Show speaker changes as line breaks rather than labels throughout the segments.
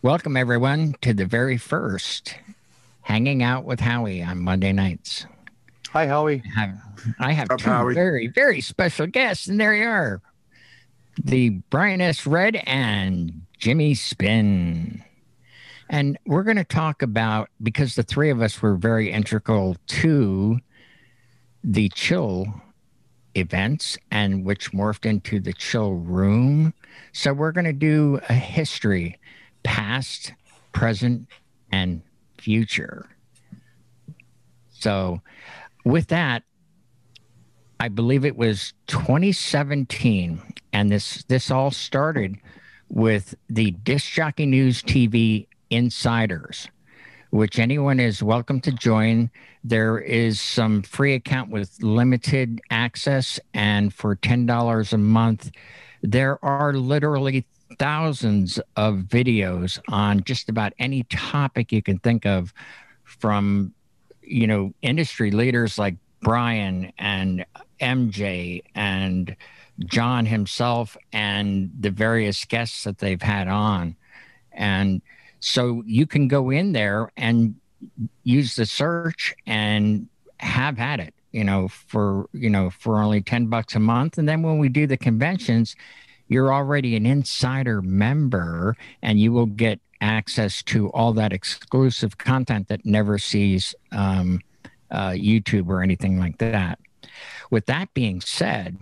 Welcome, everyone, to the very first Hanging Out with Howie on Monday nights.
Hi, Howie.
I have
Up,
two
Howie.
very, very special guests, and there you are. The Brian S. Red and Jimmy Spin. And we're going to talk about, because the three of us were very integral to the chill events, and which morphed into the chill room. So we're going to do a history, past, present, and future. So with that, I believe it was 2017, and this all started with the Disc Jockey News TV Insiders, which anyone is welcome to join. There is some free account with limited access, and for $10 a month, there are literally thousands of videos on just about any topic you can think of, from industry leaders like Brian and MJ and John himself and the various guests that they've had on. And so you can go in there and use the search and have at it, for only $10 a month. And then when we do the conventions, you're already an insider member, and you will get access to all that exclusive content that never sees YouTube or anything like that. With that being said,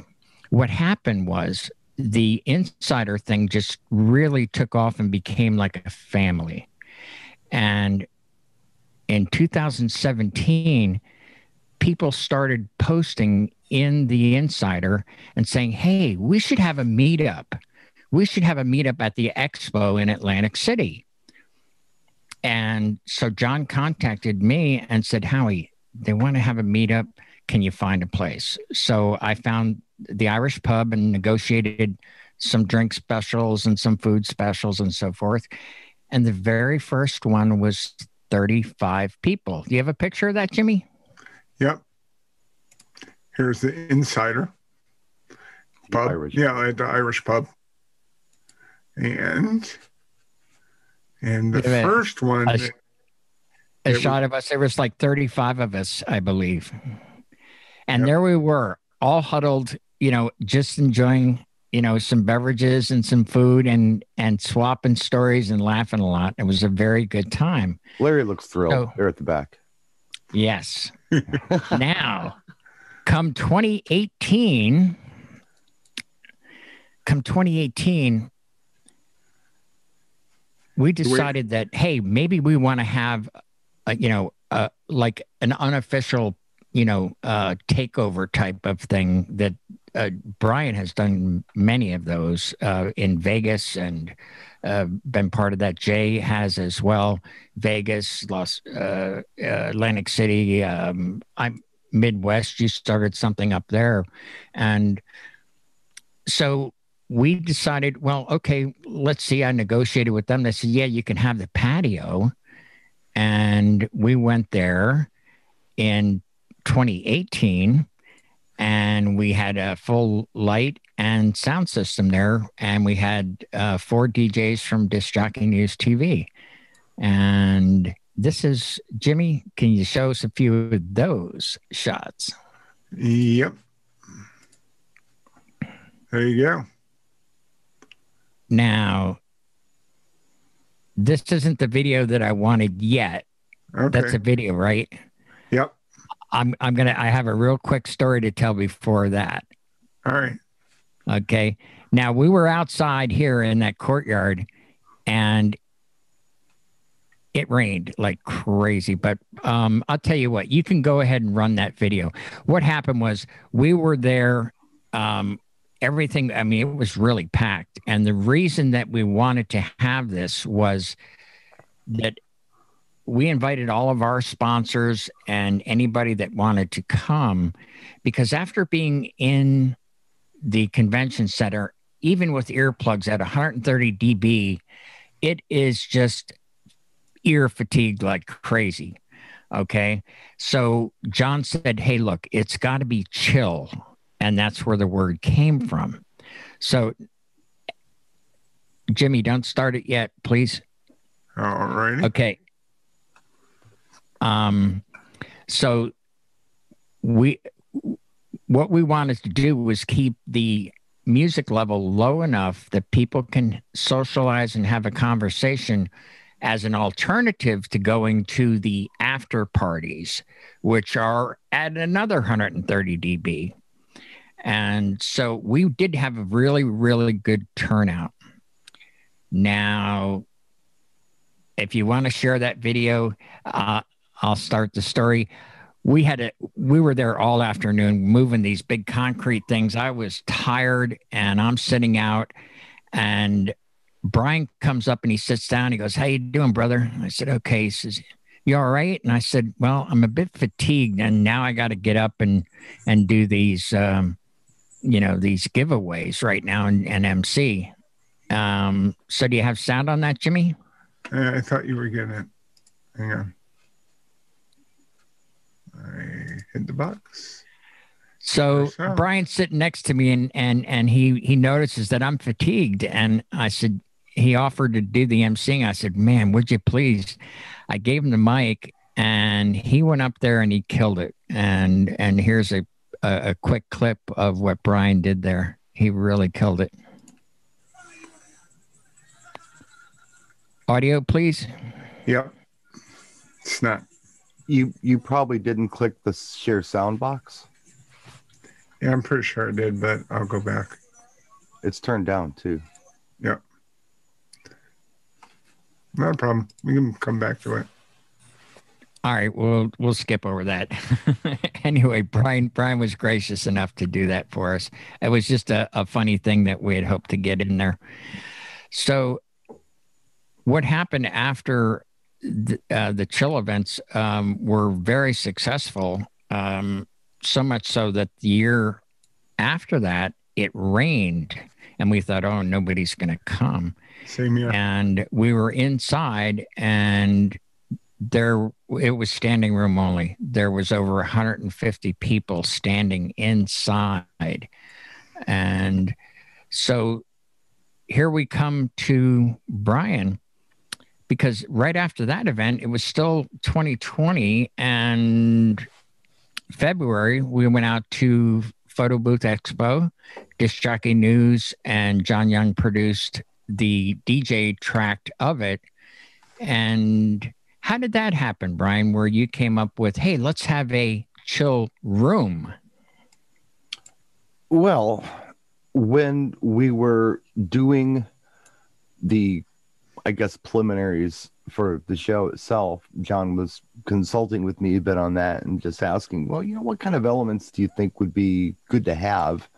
what happened was the insider thing just really took off and became like a family. And in 2017, people started posting in the insider and saying, hey, we should have a meetup. We should have a meetup at the expo in Atlantic City. And so John contacted me and said, Howie, they want to have a meetup. Can you find a place? So I found the Irish pub and negotiated some drink specials and some food specials and so forth. And the very first one was 35 people. Do you have a picture of that, Jimmy?
Yep. Here's the insider pub. The Irish pub. And the first one,
a shot of us. There was like 35 of us, I believe. And there we were, all huddled, just enjoying, some beverages and some food and swapping stories and laughing a lot. It was a very good time.
Larry looks thrilled there at the back.
Yes. Now, come 2018, we decided that, hey, maybe we want to have, like an unofficial, takeover type of thing that Brian has done many of those in Vegas and been part of that. Jay has as well. Vegas, Atlantic City. I'm Midwest. You started something up there. And so we decided, well, okay, let's see. I negotiated with them. They said, yeah, you can have the patio. And we went there in 2018, and we had a full light and sound system there. And we had 4 DJs from Disc Jockey News TV. And this is, Jimmy, can you show us a few of those shots?
Yep. There you go.
Now, this isn't the video that I wanted yet.
Okay.
That's a video, right?
Yep.
I have a real quick story to tell before that.
All right.
Okay. Now, we were outside here in that courtyard, and it rained like crazy. But I'll tell you what, you can go ahead and run that video. What happened was we were there. Everything, I mean, it was really packed. And the reason that we wanted to have this was that we invited all of our sponsors and anybody that wanted to come, because after being in the convention center, even with earplugs at 130 dB, it is just ear fatigued like crazy. Okay. So John said, hey, look, it's got to be chill. And that's where the word came from. So, Jimmy, don't start it yet, please.
All righty.
Okay. So what we wanted to do was keep the music level low enough that people can socialize and have a conversation as an alternative to going to the after parties, which are at another 130 dB. And so we did have a really, really good turnout. Now, if you want to share that video, I'll start the story. We were there all afternoon moving these big concrete things. I was tired and I'm sitting out, and Brian comes up and he sits down. He goes, "How you doing, brother?" I said, "Okay." He says, "You all right?" And I said, "Well, I'm a bit fatigued and now I got to get up and do these, these giveaways right now and MC. So do you have sound on that, Jimmy?"
I thought you were getting it. Hang on. I hit the box.
So Brian's sitting next to me and he notices that I'm fatigued. And I said, he offered to do the emceeing. I said, "Man, would you please?" I gave him the mic and he went up there and he killed it. And here's a quick clip of what Brian did there. He really killed it. Audio, please.
Yep. It's not.
You probably didn't click the share sound box.
Yeah, I'm pretty sure I did, but I'll go back.
It's turned down too.
Yep. Not a problem. We can come back to it.
All right, we'll skip over that. Anyway, Brian was gracious enough to do that for us. It was just a funny thing that we had hoped to get in there. So what happened after the chill events were very successful, so much so that the year after that, it rained. And we thought, oh, nobody's going to come.
Same here.
And we were inside, and it was standing room only. There was over 150 people standing inside. And so here we come to Brian, because right after that event, it was still 2020, and February, we went out to Photo Booth Expo, Disc Jockey News, and John Young produced the DJ track of it. And how did that happen, Brian, where you came up with, hey, let's have a chill room?
Well, when we were doing the, I guess, preliminaries for the show itself, John was consulting with me a bit on that and just asking, well, what kind of elements do you think would be good to have?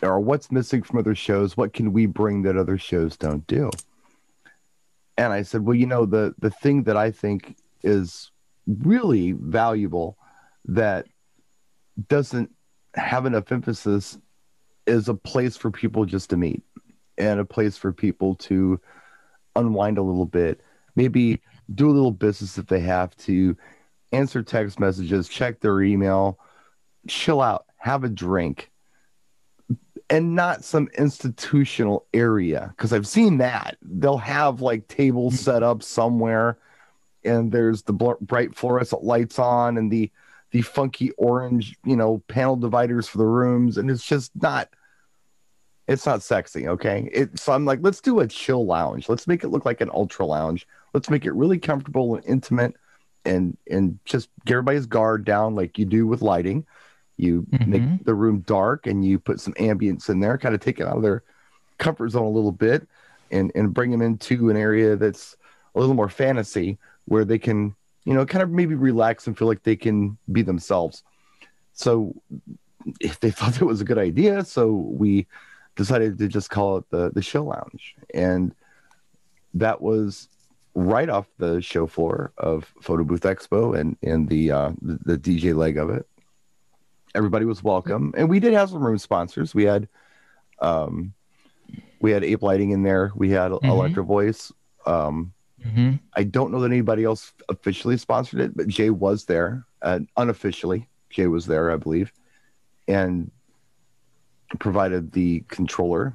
Or what's missing from other shows? What can we bring that other shows don't do? And I said, well, the thing that I think is really valuable that doesn't have enough emphasis is a place for people just to meet and a place for people to unwind a little bit, maybe do a little business if they have to, answer text messages, check their email, chill out, have a drink, and not some institutional area. Because I've seen that. They'll have like tables set up somewhere, and there's the bright fluorescent lights on and the funky orange, panel dividers for the rooms, and it's just not. It's not sexy, okay? So I'm like, let's do a chill lounge. Let's make it look like an ultra lounge. Let's make it really comfortable and intimate, and just get everybody's guard down like you do with lighting. You make the room dark and you put some ambience in there, kind of take it out of their comfort zone a little bit, and bring them into an area that's a little more fantasy, where they can, kind of maybe relax and feel like they can be themselves. So if they thought that was a good idea, so we decided to just call it the show lounge. And that was right off the show floor of Photo Booth Expo and the DJ leg of it. Everybody was welcome. And we did have some room sponsors. We had Ape Lighting in there. We had Electro Voice. I don't know that anybody else officially sponsored it, but Jay was there. Unofficially, Jay was there, I believe. And provided the controller.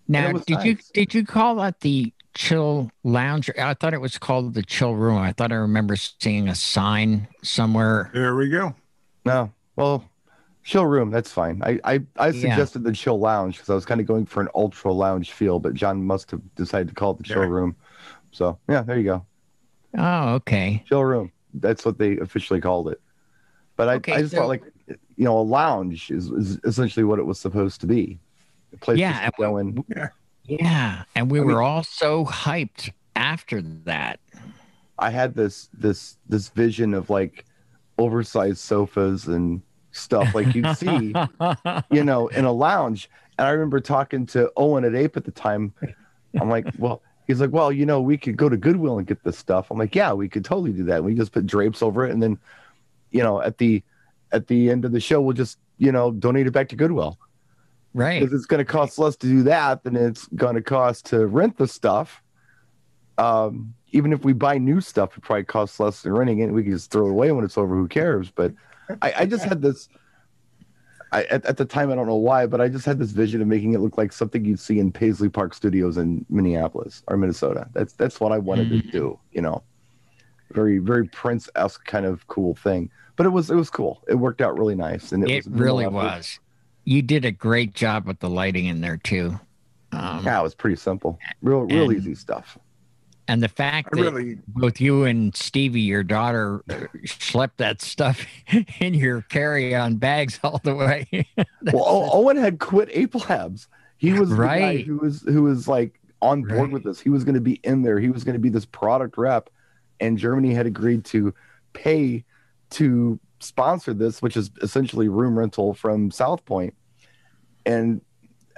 Now, did you call that the chill lounge? I thought it was called the chill room. I thought I remember seeing a sign somewhere.
There we go.
No, well, chill room, that's fine. I
Yeah.
suggested the chill lounge because I was kind of going for an ultra lounge feel, but John must have decided to call it the chill
Yeah.
room. So yeah, there you go.
Oh, okay.
Chill room. That's what they officially called it. But
Okay,
I just
so-
thought like, you know, a lounge is essentially what it was supposed to be. A place
Yeah,
just to go in.
Yeah.
Yeah, and we
I
were
mean-
all so hyped after that.
I had this vision of like oversized sofas and stuff like you'd see, you know, in a lounge. And I remember talking to Owen at Ape at the time. I'm like, well, he's like, well, you know, we could go to Goodwill and get this stuff. I'm like, yeah, we could totally do that. We just put drapes over it, and then, you know, at the end of the show, we'll just, you know, donate it back to Goodwill.
Right.
Because it's going to cost less to do that than it's going to cost to rent the stuff. Even if we buy new stuff, it probably costs less than renting it. We can just throw it away when it's over. Who cares? But I just had this. At the time, I don't know why, but I just had this vision of making it look like something you'd see in Paisley Park Studios in Minneapolis or Minnesota. That's what I wanted to do. You know, very very Prince-esque kind of cool thing. But it was cool. It worked out really nice, and
It
was
really
minimal effort.
was. You did a great job with the lighting in there too.
Yeah, it was pretty simple. Real
and-
easy stuff.
And the fact
I
that
really,
both you and Stevie, your daughter, schlepped that stuff in your carry-on bags all the way.
Well, Owen had quit Ape Labs. He was the guy
Right.
who was like on board
Right.
with this. He was going to be in there. He was going to be this product rep, and Germany had agreed to pay to sponsor this, which is essentially room rental from South Point. And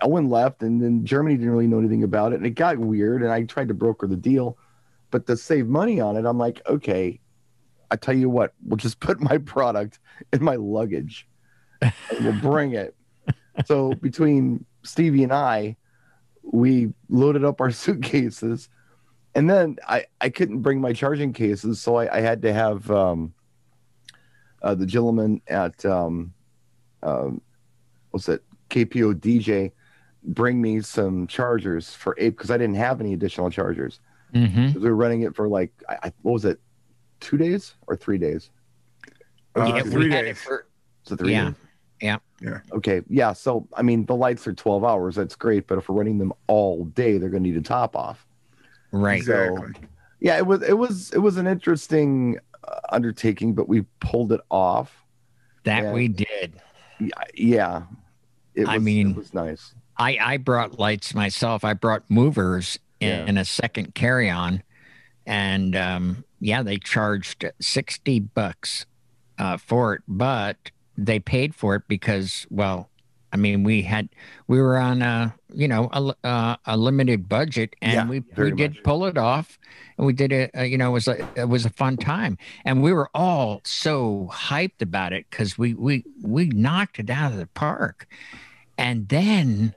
Owen left, and then Germany didn't really know anything about it, and it got weird. And I tried to broker the deal, but to save money on it, I'm like, okay, I tell you what, we'll just put my product in my luggage, and we'll bring it. So between Stevie and I, we loaded up our suitcases, and then I couldn't bring my charging cases, so I had to have the gentleman at what's it, KPO DJ bring me some chargers for Ape because I didn't have any additional chargers.
Mm-hmm.
We were running it for like what was it, 2 days or 3 days?
Yeah,
3
we had it
days.
for,
So 3
Yeah.
days?
Yeah.
Okay. Yeah. So I mean, the lights are 12 hours. That's great, but if we're running them all day, they're going to need a top off.
right.
Exactly.
Yeah, it was an interesting undertaking, but we pulled it off.
That
Yeah.
we did.
Yeah. It
I
was nice.
I brought lights myself. I brought movers
Yeah.
in a second carry-on, and yeah, they charged $60 for it, but they paid for it because, well, I mean, we were on a a limited budget, and
Yeah,
we
very
did
much.
pull it off, and we did it. It was a fun time, and we were all so hyped about it because we knocked it out of the park, and then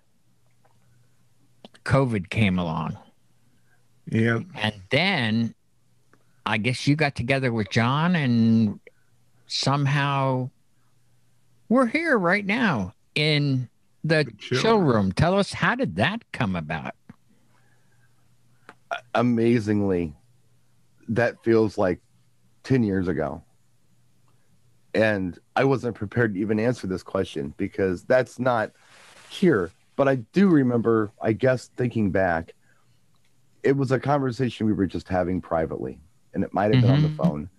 COVID came along.
Yeah.
And then I guess you got together with John, and somehow we're here right now in the
chill
chill room. Tell us, how did that come about?
Amazingly, that feels like 10 years ago. And I wasn't prepared to even answer this question because that's not here. But I do remember, I guess, thinking back, it was a conversation we were just having privately, and it might have been on the
Mhm.
phone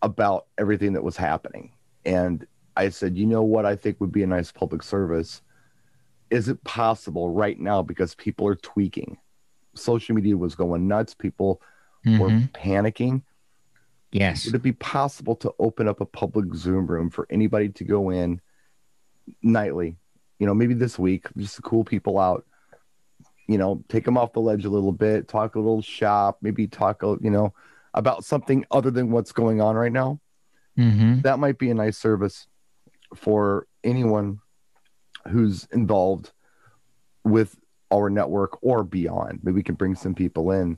about everything that was happening. And I said, you know what I think would be a nice public service? Is it possible right now, because people are tweaking? Social media was going nuts. People were
Mhm.
panicking.
Yes.
Would it be possible to open up a public Zoom room for anybody to go in nightly? You know, maybe this week, just to cool people out. You know, take them off the ledge a little bit, talk a little shop, maybe talk, about something other than what's going on right now.
Mm-hmm.
That might be a nice service for anyone who's involved with our network or beyond. Maybe we can bring some people in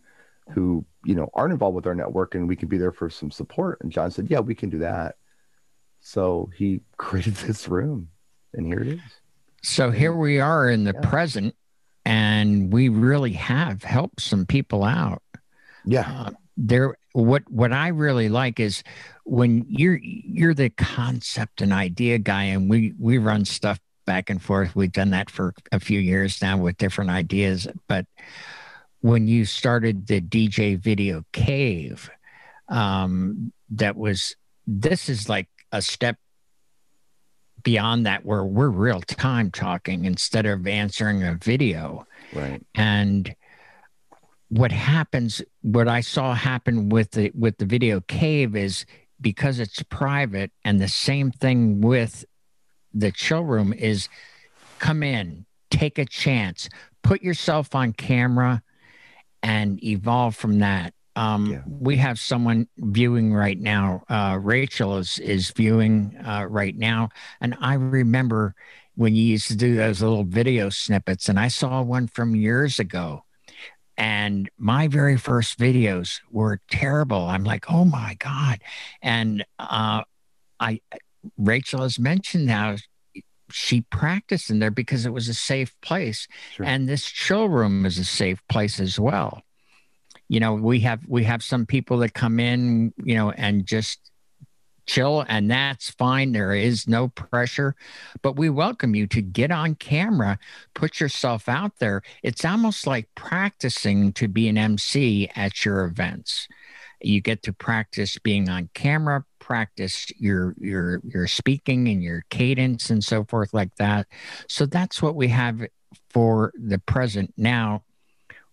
who, aren't involved with our network, and we can be there for some support. And John said, yeah, we can do that. So he created this room, and here it is.
So here we are in the
Yeah.
present, and we really have helped some people out.
Yeah.
What I really like is when you're the concept and idea guy, and we run stuff back and forth. We've done that for a few years now with different ideas. But when you started the DJ Video Cave, this is like a step beyond that, where we're real time talking instead of answering a video.
Right.
And what I saw happen with the Video Cave is, because it's private, and the same thing with the chill room is, come in, take a chance, put yourself on camera, and evolve from that. We have someone viewing right now. Rachel is viewing right now. And I remember when you used to do those little video snippets, and I saw one from years ago. And my very first videos were terrible. I'm like, oh my God. And Rachel has mentioned how she practiced in there because it was a safe place.
Sure.
And this chill room is a safe place as well. You know, we have some people that come in, you know, and just chill, and that's fine. There is no pressure, but we welcome you to get on camera, put yourself out there. It's almost like practicing to be an MC at your events. You get to practice being on camera, practice your speaking and your cadence and so forth like that. So that's what we have for the present. Now,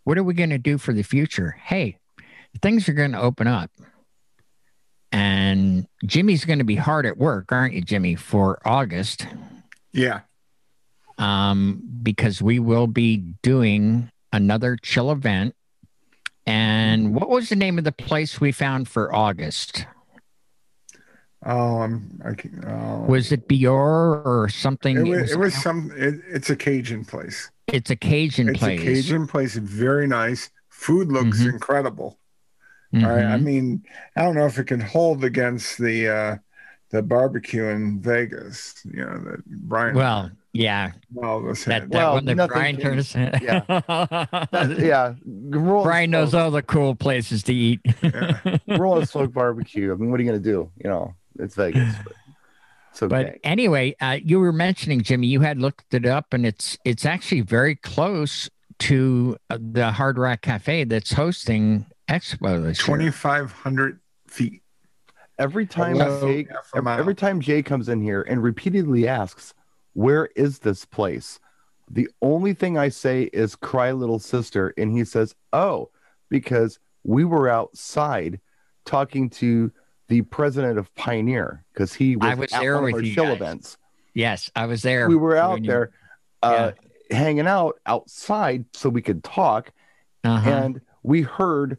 what are we going to do for the future? Hey, things are going to open up. And Jimmy's going to be hard at work, aren't you, Jimmy, for August?
Yeah.
Because we will be doing another chill event. And what was the name of the place we found for August? Was it Bior or something?
It's a Cajun place.
It's a Cajun place.
It's a Cajun place. Very nice. Food looks incredible. All right. I mean, I don't know if it can hold against the barbecue in Vegas. You know, that Brian.
Well, yeah.
Well,
Brian turned us.
Yeah.
Brian knows all the cool places to eat.
Yeah.
Roll and smoke barbecue. I mean, what are you going to do? You know, it's Vegas. But it's okay.
But anyway, you were mentioning, Jimmy, you had looked it up, and it's actually very close to the Hard Rock Cafe that's hosting Expo this year.
2,500 feet.
Every time Jay comes in here and repeatedly asks, where is this place? The only thing I say is Cry Little Sister. And he says, oh, because we were outside talking to the president of Pioneer, because he was at
there
one
with
of our
you
chill
guys.
events.
Yes, I was there.
We were out there hanging out outside so we could talk. And we heard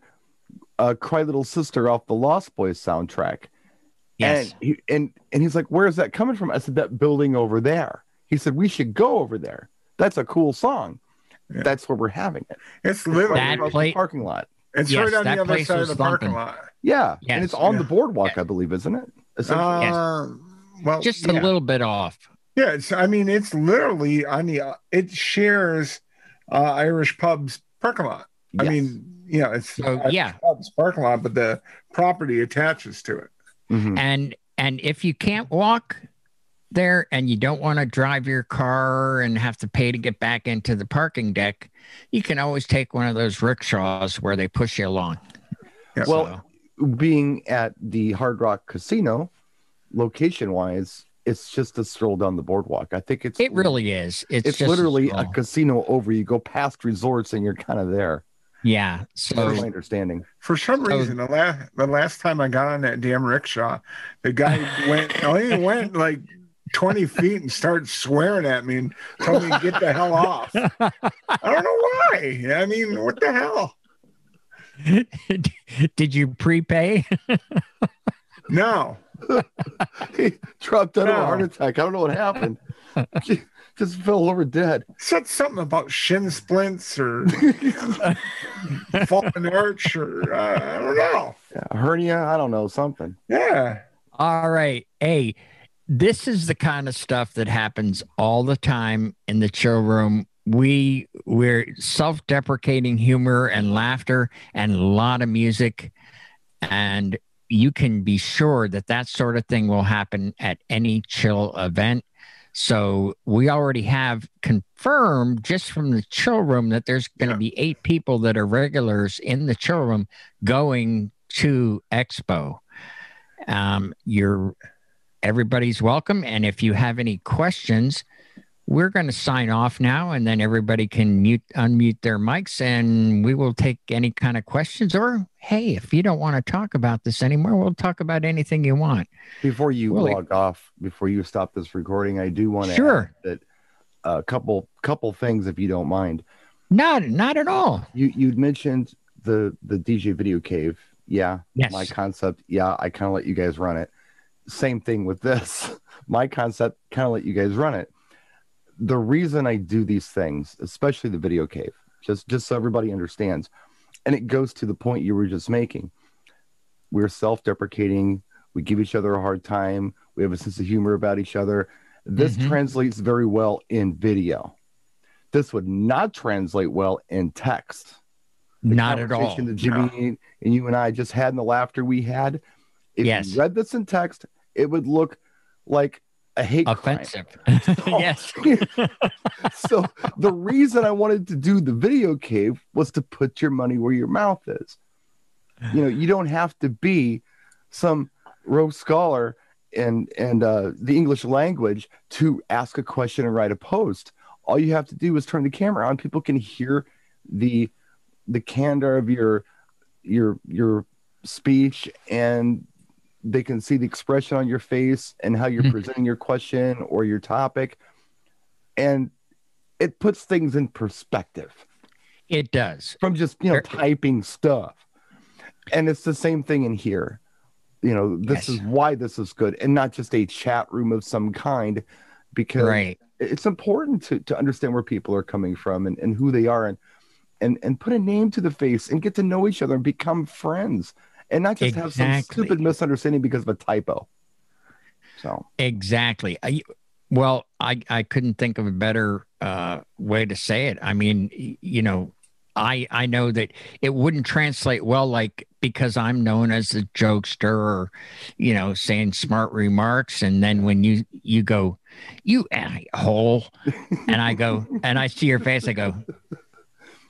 Cry Little Sister off the Lost Boys soundtrack.
Yes.
And he's like, where is that coming from? I said, that building over there. He said, we should go over there. That's a cool song. Yeah. That's where we're having it.
It's literally
the parking lot.
It's right on the other side of the parking lot.
Yeah. Yes. And it's on the boardwalk, I believe, isn't it?
Well,
just a little bit off.
Yeah. It's literally on it shares Irish Pub's parking lot. Yes. I mean, it's Pub's parking lot, but the property attaches to it.
Mm-hmm. And if you can't walk there and you don't want to drive your car and have to pay to get back into the parking deck, you can always take one of those rickshaws where they push you along.
Yeah. Well, being at the Hard Rock Casino, location-wise, it's just a stroll down the boardwalk. I think it
really is. It's just
literally a casino over. You go past resorts and you're kind of there.
Yeah. So
that's my understanding.
For some reason, the last time I got on that damn rickshaw, the guy went like 20 feet and started swearing at me and told me to get the hell off. I don't know why. I mean, what the hell?
Did you prepay?
No.
He dropped out of a heart attack. I don't know what happened. Just fell over dead.
Said something about shin splints or fallen arch or I don't know.
A hernia. I don't know, something.
Yeah.
All right. Hey, this is the kind of stuff that happens all the time in the chill room we're self-deprecating humor and laughter and a lot of music, and you can be sure that that sort of thing will happen at any chill event. So we already have confirmed just from the chill room that there's going to be 8 people that are regulars in the chill room going to Expo. Everybody's welcome. And if you have any questions, we're going to sign off now, and then everybody can unmute their mics, and we will take any kind of questions. Or, hey, if you don't want to talk about this anymore, we'll talk about anything you want.
Before you log off, before you stop this recording, I do want to add that a couple things, if you don't mind.
Not at all.
You'd mentioned the DJ video cave. Yeah.
Yes.
My concept. Yeah. I kind of let you guys run it. Same thing with this. My concept, kind of let you guys run it. The reason I do these things, especially the video cave, just so everybody understands, and it goes to the point you were just making. We're self-deprecating. We give each other a hard time. We have a sense of humor about each other. This translates very well in video. This would not translate well in text.
Not at all.
That Jimmy and you and I just had, and the laughter we had. If you read this in text, it would look like a hate
offensive
crime.
Yes.
So the reason I wanted to do the video cave was to put your money where your mouth is. You know, you don't have to be some Rhodes scholar in the English language to ask a question and write a post. All you have to do is turn the camera on. People can hear the candor of your speech, and they can see the expression on your face and how you're presenting your question or your topic. And it puts things in perspective.
It does.
From just, typing stuff. And it's the same thing in here. This is why this is good, and not just a chat room of some kind, because it's important to understand where people are coming from and who they are, and put a name to the face and get to know each other and become friends. And not just have some stupid misunderstanding because of a typo. So
exactly. I couldn't think of a better way to say it. I mean, I know that it wouldn't translate well, like, because I'm known as a jokester or, saying smart remarks. And then when you go, you a-hole, and I go, and I see your face, I go,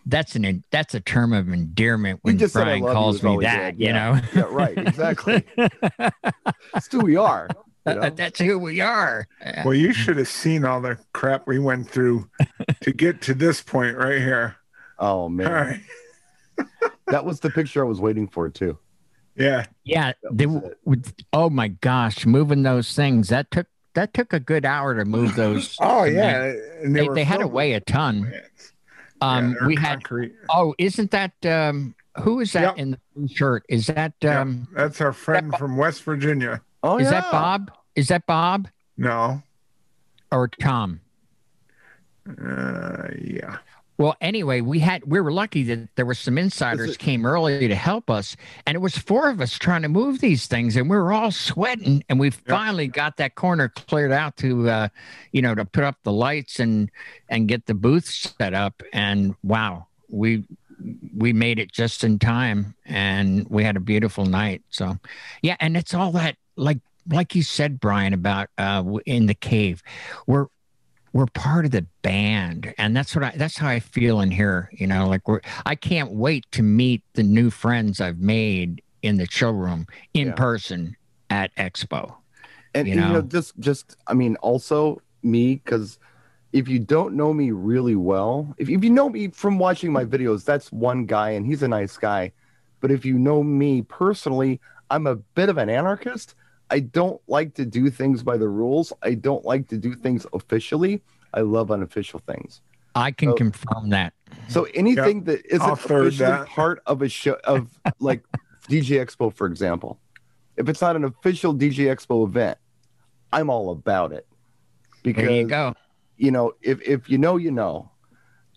that's a term of endearment when Brian calls me that, you know?
Yeah, right. Exactly. That's who we are.
That's who we are.
Well, you should have seen all the crap we went through to get to this point right here.
Oh, man.
All right.
That was the picture I was waiting for, too.
Yeah.
Yeah. Oh, my gosh. Moving those things. That took a good hour to move those.
Oh, yeah.
And they had to weigh a ton. We had concrete. Oh, isn't that who is that in the blue shirt? Is that
that's our friend from West Virginia.
Oh,
is that Bob? Is that Bob?
No.
Or Tom?
Yeah.
Well, anyway, we were lucky that there were some insiders came early to help us, and it was 4 of us trying to move these things, and we were all sweating, and we finally got that corner cleared out to to put up the lights and get the booth set up. And wow, we made it just in time, and we had a beautiful night. So yeah, and it's all that, like you said, Brian, about in the cave, we're part of the band, and that's how I feel in here. I can't wait to meet the new friends I've made in the chill room in person at Expo.
And also me, because if you don't know me really well, if you know me from watching my videos, that's one guy, and he's a nice guy. But if you know me personally, I'm a bit of an anarchist. I don't like to do things by the rules. I don't like to do things officially. I love unofficial things.
I can confirm that.
So anything that isn't officially part of a show, of like DJ Expo, for example, if it's not an official DJ Expo event, I'm all about it. Because,
there you go.
If you know.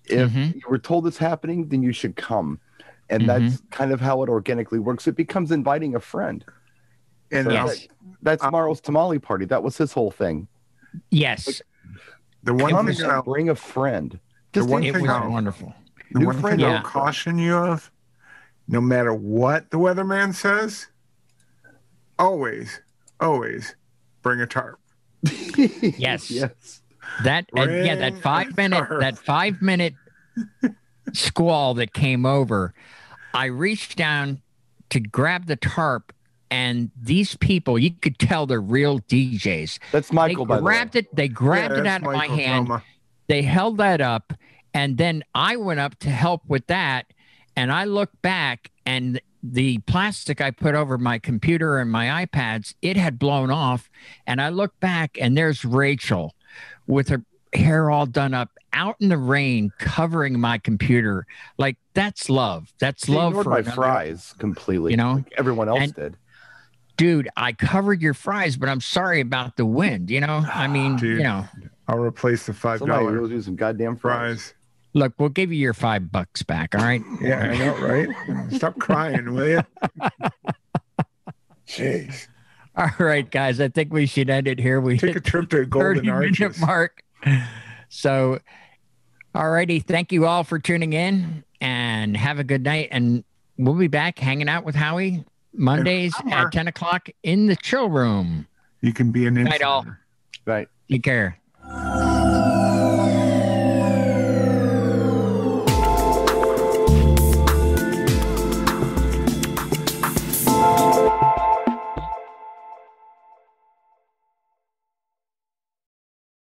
If you were told it's happening, then you should come. And that's kind of how it organically works. It becomes inviting a friend. And that's Marl's tamale party. That was his whole thing.
Yes.
The one thing
bring a friend.
The one
It
thing
was
I'll,
wonderful.
the
New
one
friend
thing I'll
Yeah.
caution you of, no matter what the weatherman says, always bring a tarp.
Yes.
Yes.
That and yeah,
Bring a tarp.
5 minute squall that came over. I reached down to grab the tarp, and these people, you could tell they're real DJs.
That's Michael, by the way.
They grabbed it
that's
out of my
Michael
hand.
Thelma.
They held that up, and then I went up to help with that, and I looked back, and the plastic I put over my computer and my iPads, it had blown off, and I looked back, and there's Rachel with her hair all done up out in the rain covering my computer. Like, that's love. That's
She
love
ignored
for
my
another-
fries completely.
you know?
Like everyone else
And-
did.
Dude, I covered your fries, but I'm sorry about the wind. I mean,
Dude. I'll replace the $5
Somebody goes do some goddamn fries.
fries.
look, we'll give you your $5 back. All right.
Yeah, I know, right? Stop crying, will you? Jeez.
All right, guys. I think we should end it here. We
Take a
hit
trip to Golden
30-minute
Arches.
mark. So, all righty. Thank you all for tuning in, and have a good night. And we'll be back hanging out with Howie Mondays
Summer.
at 10 o'clock in the chill room.
You can be an
Night, all.
insider.
Right.
Take care.